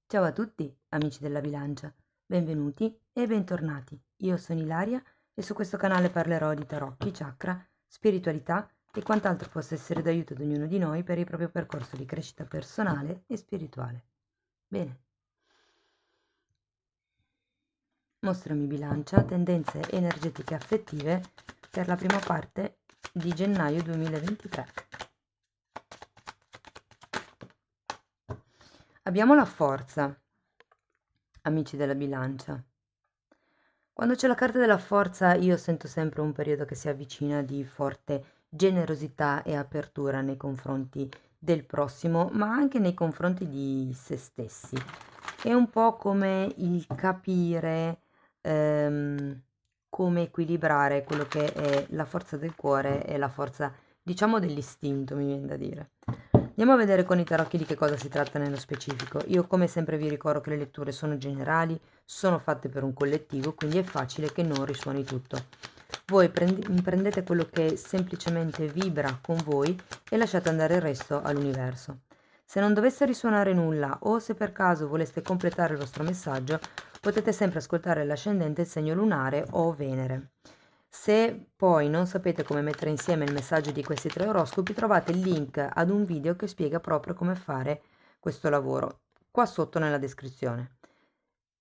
Ciao a tutti, amici della bilancia, benvenuti e bentornati. Io sono Ilaria e su questo canale parlerò di tarocchi, chakra, spiritualità e quant'altro possa essere d'aiuto ad ognuno di noi per il proprio percorso di crescita personale e spirituale. Bene, mostrami bilancia, tendenze energetiche affettive per la prima parte di gennaio 2023. Abbiamo la forza, amici della bilancia. Quando c'è la carta della forza io sento sempre un periodo che si avvicina di forte generosità e apertura nei confronti del prossimo, ma anche nei confronti di se stessi. È un po' come il capire come equilibrare quello che è la forza del cuore e la forza, diciamo, dell'istinto, mi viene da dire. Andiamo a vedere con i tarocchi di che cosa si tratta nello specifico. Io come sempre vi ricordo che le letture sono generali, sono fatte per un collettivo, quindi è facile che non risuoni tutto. Voi prendete quello che semplicemente vibra con voi e lasciate andare il resto all'universo. Se non dovesse risuonare nulla o se per caso voleste completare il vostro messaggio, potete sempre ascoltare l'ascendente, il segno lunare o Venere. Se poi non sapete come mettere insieme il messaggio di questi tre oroscopi, trovate il link ad un video che spiega proprio come fare questo lavoro, qua sotto nella descrizione.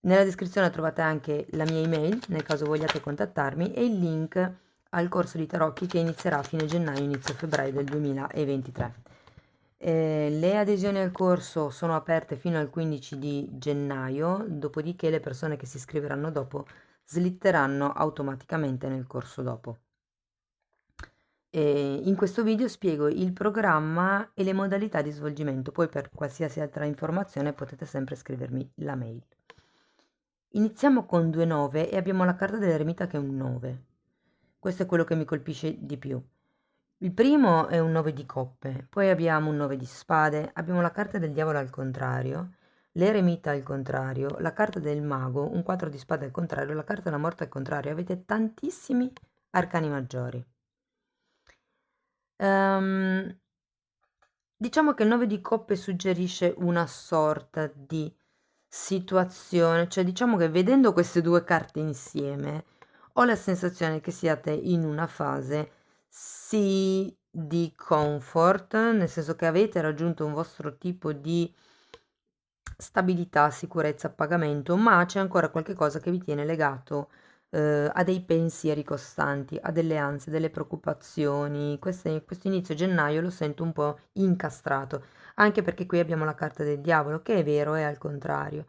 Nella descrizione trovate anche la mia email, nel caso vogliate contattarmi, e il link al corso di tarocchi che inizierà a fine gennaio, inizio febbraio del 2023. Le adesioni al corso sono aperte fino al 15 di gennaio, dopodiché le persone che si iscriveranno dopo slitteranno automaticamente nel corso dopo. In questo video spiego il programma e le modalità di svolgimento, poi per qualsiasi altra informazione potete sempre scrivermi la mail. Iniziamo con 2 9 e abbiamo la carta dell'eremita che è un 9. Questo è quello che mi colpisce di più. Il primo è un 9 di coppe, poi abbiamo un 9 di spade, abbiamo la carta del diavolo al contrario, l'eremita al contrario, la carta del mago, un 4 di spade al contrario, la carta della morte al contrario. Avete tantissimi arcani maggiori. Ehm, diciamo che il 9 di coppe suggerisce una sorta di situazione, cioè diciamo che vedendo queste due carte insieme ho la sensazione che siate in una fase sì di comfort, nel senso che avete raggiunto un vostro tipo di stabilità, sicurezza, pagamento, ma c'è ancora qualche cosa che vi tiene legato a dei pensieri costanti, a delle ansie, delle preoccupazioni. Questo inizio gennaio lo sento un po' incastrato, anche perché qui abbiamo la carta del diavolo, che è vero, è al contrario.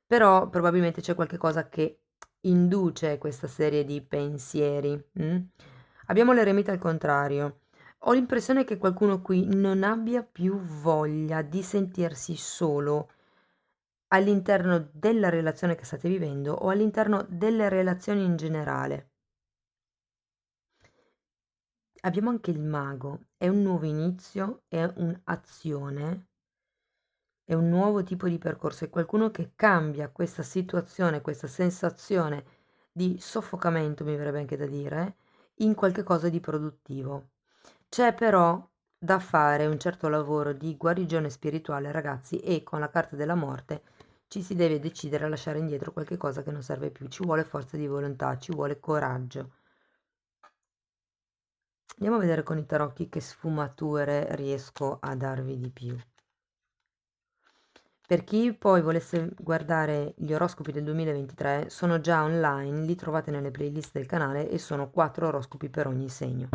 Però probabilmente c'è qualche cosa che induce questa serie di pensieri. Abbiamo l'eremita al contrario. Ho l'impressione che qualcuno qui non abbia più voglia di sentirsi solo all'interno della relazione che state vivendo o all'interno delle relazioni in generale. Abbiamo anche il mago, è un nuovo inizio, è un'azione, è un nuovo tipo di percorso, è qualcuno che cambia questa situazione, questa sensazione di soffocamento, mi verrebbe anche da dire, in qualche cosa di produttivo. C'è però da fare un certo lavoro di guarigione spirituale, ragazzi, e con la carta della morte ci si deve decidere a lasciare indietro qualche cosa che non serve più, ci vuole forza di volontà, ci vuole coraggio. Andiamo a vedere con i tarocchi che sfumature riesco a darvi di più. Per chi poi volesse guardare gli oroscopi del 2023, sono già online, li trovate nelle playlist del canale e sono 4 oroscopi per ogni segno.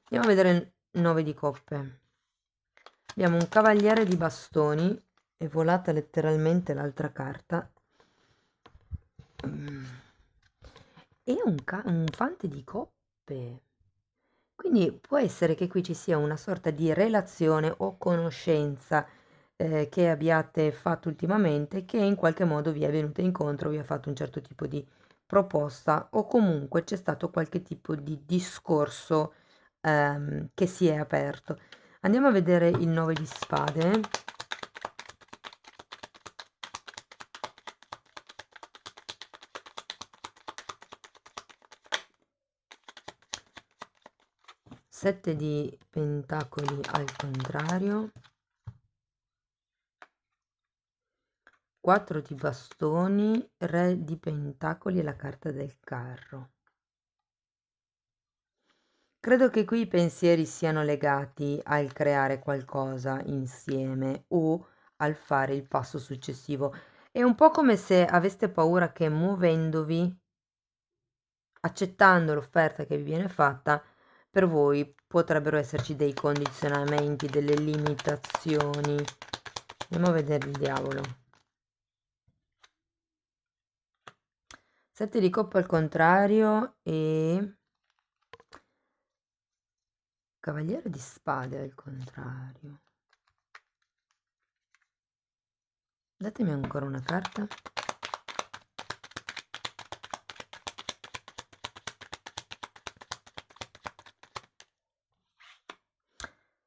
Andiamo a vedere il 9 di coppe. Abbiamo un cavaliere di bastoni, è volata letteralmente l'altra carta, e un fante di coppe. Quindi può essere che qui ci sia una sorta di relazione o conoscenza che abbiate fatto ultimamente che in qualche modo vi è venuta incontro, vi ha fatto un certo tipo di proposta o comunque c'è stato qualche tipo di discorso che si è aperto. Andiamo a vedere il 9 di spade. 7 di pentacoli al contrario, 4 di bastoni, re di pentacoli e la carta del carro. Credo che qui i pensieri siano legati al creare qualcosa insieme o al fare il passo successivo. È un po' come se aveste paura che muovendovi, accettando l'offerta che vi viene fatta, per voi potrebbero esserci dei condizionamenti, delle limitazioni. Andiamo a vedere il diavolo. 7 di coppa al contrario e cavaliere di spade al contrario. Datemi ancora una carta.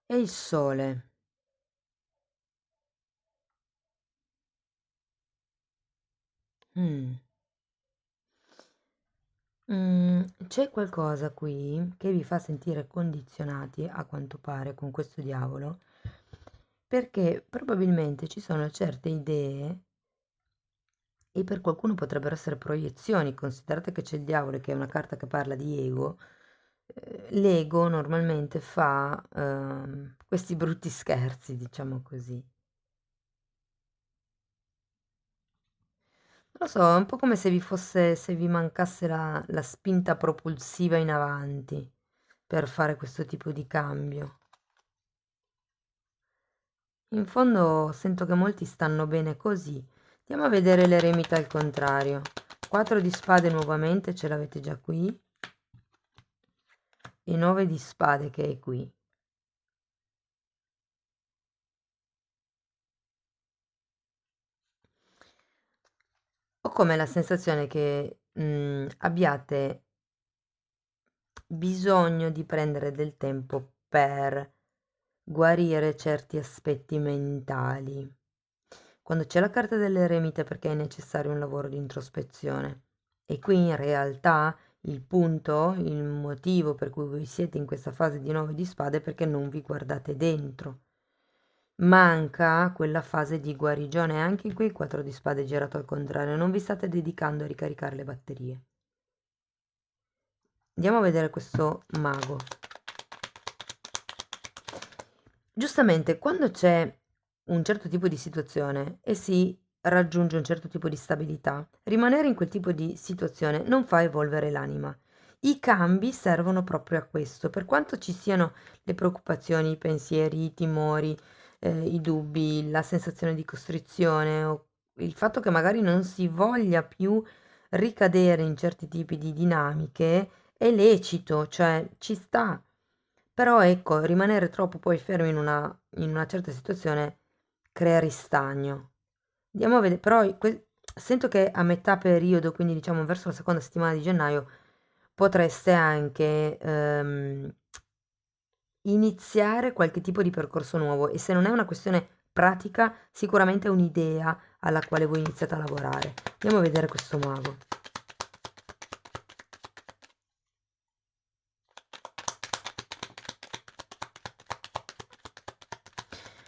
E il sole. C'è qualcosa qui che vi fa sentire condizionati, a quanto pare, con questo diavolo, perché probabilmente ci sono certe idee e per qualcuno potrebbero essere proiezioni. Considerate che c'è il diavolo, che è una carta che parla di ego. L'ego normalmente fa questi brutti scherzi, diciamo così. Non lo so, è un po' come se vi fosse, se vi mancasse la spinta propulsiva in avanti per fare questo tipo di cambio. In fondo sento che molti stanno bene così. Andiamo a vedere l'eremita al contrario. 4 di spade nuovamente, ce l'avete già qui. E 9 di spade che è qui. Ho come la sensazione che abbiate bisogno di prendere del tempo per guarire certi aspetti mentali. Quando c'è la carta dell'eremita è perché è necessario un lavoro di introspezione e qui in realtà il punto, il motivo per cui voi siete in questa fase di 9 di spade è perché non vi guardate dentro. Manca quella fase di guarigione, anche qui il 4 di spade girato al contrario, non vi state dedicando a ricaricare le batterie. Andiamo a vedere questo mago. Giustamente, quando c'è un certo tipo di situazione e si raggiunge un certo tipo di stabilità, rimanere in quel tipo di situazione non fa evolvere l'anima. I cambi servono proprio a questo, per quanto ci siano le preoccupazioni, i pensieri, i timori, i dubbi, la sensazione di costrizione o il fatto che magari non si voglia più ricadere in certi tipi di dinamiche, è lecito, cioè ci sta. Però ecco, rimanere troppo poi fermi in una certa situazione crea ristagno. Andiamo a vedere, però sento che a metà periodo, quindi diciamo verso la seconda settimana di gennaio, potreste anche iniziare qualche tipo di percorso nuovo e se non è una questione pratica, sicuramente è un'idea alla quale voi iniziate a lavorare. Andiamo a vedere questo mago.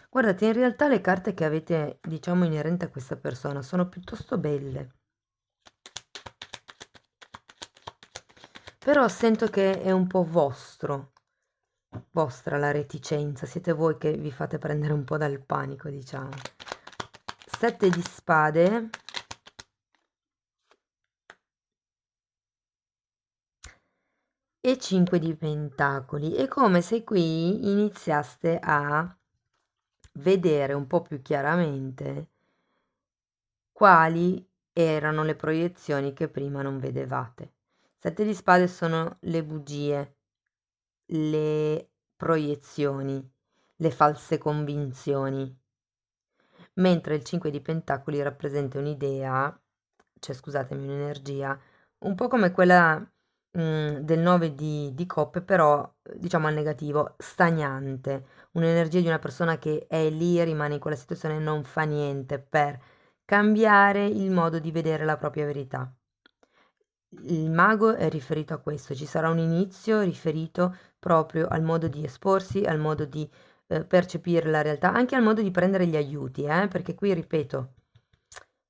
Guardate, in realtà le carte che avete, diciamo, inerente a questa persona sono piuttosto belle. Però sento che è un po' vostra la reticenza, siete voi che vi fate prendere un po' dal panico, diciamo. 7 di spade. E 5 di pentacoli. È come se qui iniziaste a vedere un po' più chiaramente quali erano le proiezioni che prima non vedevate. 7 di spade sono le bugie, le proiezioni, le false convinzioni, mentre il 5 di pentacoli rappresenta un'idea, cioè scusatemi, un'energia, un po' come quella del 9 di coppe, però diciamo al negativo, stagnante, un'energia di una persona che è lì, rimane in quella situazione e non fa niente per cambiare il modo di vedere la propria verità. Il mago è riferito a questo, ci sarà un inizio riferito proprio al modo di esporsi, al modo di percepire la realtà, anche al modo di prendere gli aiuti, perché qui ripeto,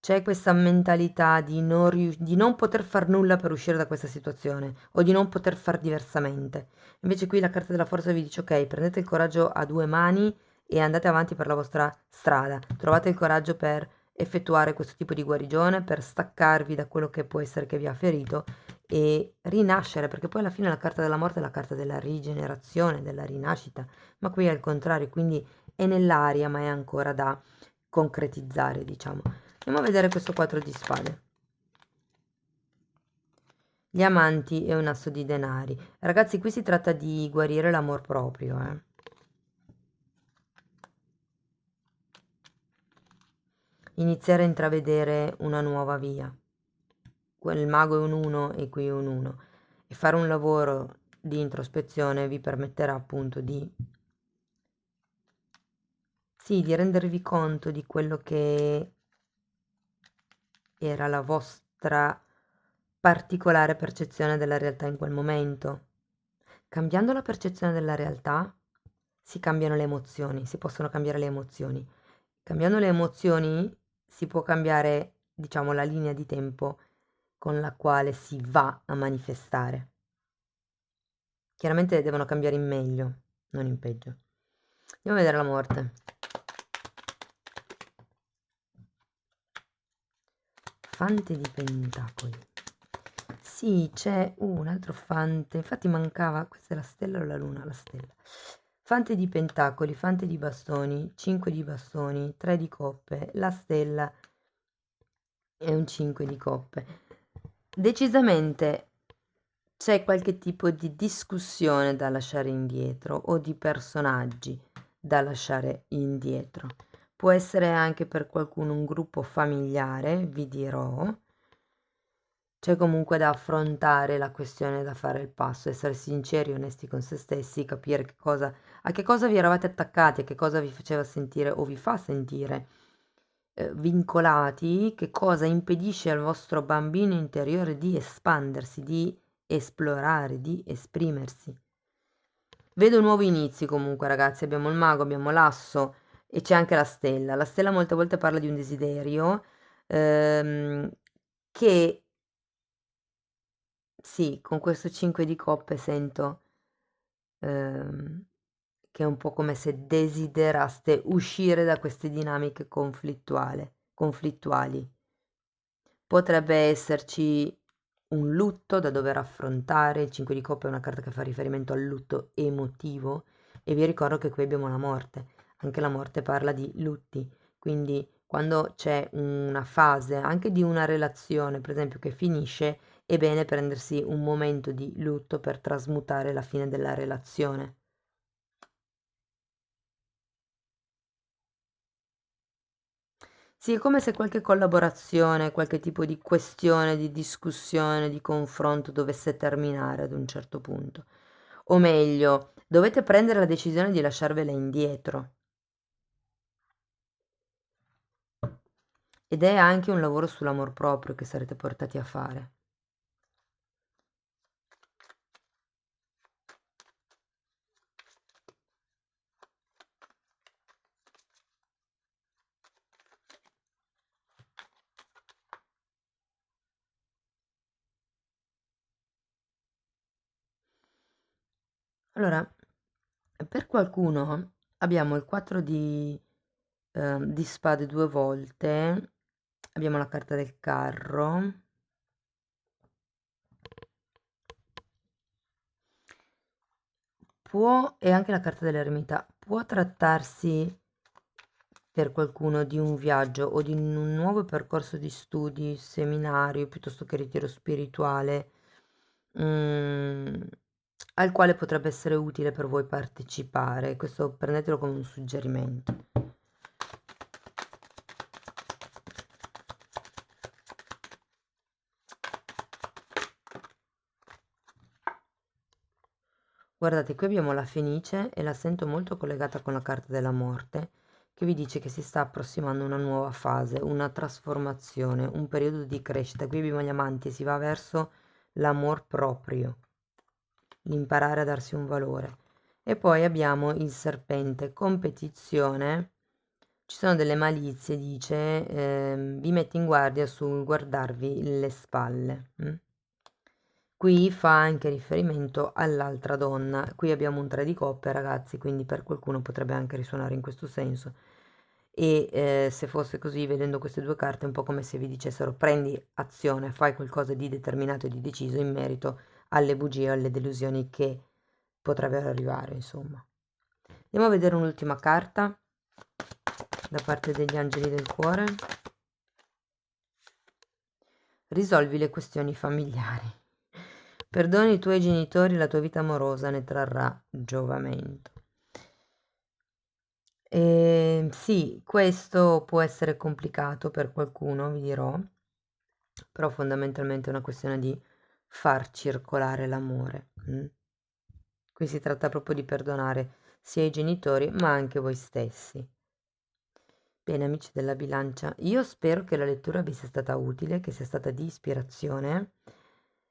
c'è questa mentalità di non poter far nulla per uscire da questa situazione o di non poter far diversamente. Invece qui la carta della forza vi dice ok, prendete il coraggio a due mani e andate avanti per la vostra strada. Trovate il coraggio per effettuare questo tipo di guarigione, per staccarvi da quello che può essere che vi ha ferito e rinascere, perché poi alla fine la carta della morte è la carta della rigenerazione, della rinascita, ma qui è il contrario, quindi è nell'aria, ma è ancora da concretizzare, diciamo. Andiamo a vedere questo 4 di spade. Gli amanti e un asso di denari. Ragazzi, qui si tratta di guarire l'amor proprio, Iniziare a intravedere una nuova via. Il mago è un 1 e qui è un 1. E fare un lavoro di introspezione vi permetterà appunto di, sì, di rendervi conto di quello che era la vostra particolare percezione della realtà in quel momento. Cambiando la percezione della realtà si cambiano le emozioni, si possono cambiare le emozioni. Cambiando le emozioni si può cambiare, diciamo, la linea di tempo con la quale si va a manifestare. Chiaramente devono cambiare in meglio, non in peggio. Andiamo a vedere la morte. Fante di pentacoli. Sì, c'è un altro fante, infatti mancava, questa è la stella o la luna? La stella. Fante di pentacoli, fante di bastoni, 5 di bastoni, 3 di coppe, la stella e un 5 di coppe. Decisamente c'è qualche tipo di discussione da lasciare indietro o di personaggi da lasciare indietro. Può essere anche per qualcuno un gruppo familiare, vi dirò. C'è comunque da affrontare la questione, da fare il passo, essere sinceri, onesti con se stessi, capire a che cosa vi eravate attaccati, a che cosa vi faceva sentire o vi fa sentire vincolati, che cosa impedisce al vostro bambino interiore di espandersi, di esplorare, di esprimersi. Vedo nuovi inizi comunque, ragazzi. Abbiamo il mago, abbiamo l'asso e c'è anche la stella. La stella molte volte parla di un desiderio che sì, con questo 5 di coppe sento ehm, che è un po' come se desideraste uscire da queste dinamiche conflittuali. Potrebbe esserci un lutto da dover affrontare, il 5 di coppe è una carta che fa riferimento al lutto emotivo e vi ricordo che qui abbiamo la morte, anche la morte parla di lutti, quindi quando c'è una fase anche di una relazione, per esempio, che finisce, è bene prendersi un momento di lutto per trasmutare la fine della relazione. Sì, è come se qualche collaborazione, qualche tipo di questione, di discussione, di confronto dovesse terminare ad un certo punto. O meglio, dovete prendere la decisione di lasciarvela indietro. Ed è anche un lavoro sull'amor proprio che sarete portati a fare. Allora, per qualcuno abbiamo il 4 di spade due volte, abbiamo la carta del carro. Può, e anche la carta dell'eremita, può trattarsi per qualcuno di un viaggio o di un nuovo percorso di studi, seminario, piuttosto che ritiro spirituale, mm, al quale potrebbe essere utile per voi partecipare. Questo prendetelo come un suggerimento. Guardate, qui abbiamo la Fenice e la sento molto collegata con la carta della morte, che vi dice che si sta approssimando una nuova fase, una trasformazione, un periodo di crescita. Qui abbiamo gli amanti e si va verso l'amor proprio, l'imparare a darsi un valore. E poi abbiamo il serpente, competizione, ci sono delle malizie, dice, vi mette in guardia sul guardarvi le spalle. Qui fa anche riferimento all'altra donna. Qui abbiamo un 3 di coppe, ragazzi, quindi per qualcuno potrebbe anche risuonare in questo senso. E se fosse così, vedendo queste due carte, è un po' come se vi dicessero prendi azione, fai qualcosa di determinato e di deciso in merito alle bugie o alle delusioni che potrebbero arrivare, insomma. Andiamo a vedere un'ultima carta da parte degli angeli del cuore. Risolvi le questioni familiari. Perdoni i tuoi genitori, la tua vita amorosa ne trarrà giovamento. Sì, questo può essere complicato per qualcuno, vi dirò, però fondamentalmente è una questione di far circolare l'amore. Qui si tratta proprio di perdonare sia i genitori, ma anche voi stessi. Bene, amici della bilancia, io spero che la lettura vi sia stata utile, che sia stata di ispirazione.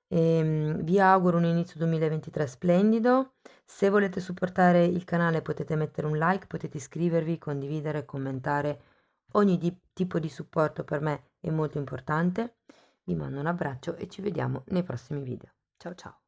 Vi auguro un inizio 2023 splendido. Se volete supportare il canale potete mettere un like, potete iscrivervi, condividere, commentare. Ogni tipo di supporto per me è molto importante. Vi mando un abbraccio e ci vediamo nei prossimi video. Ciao ciao!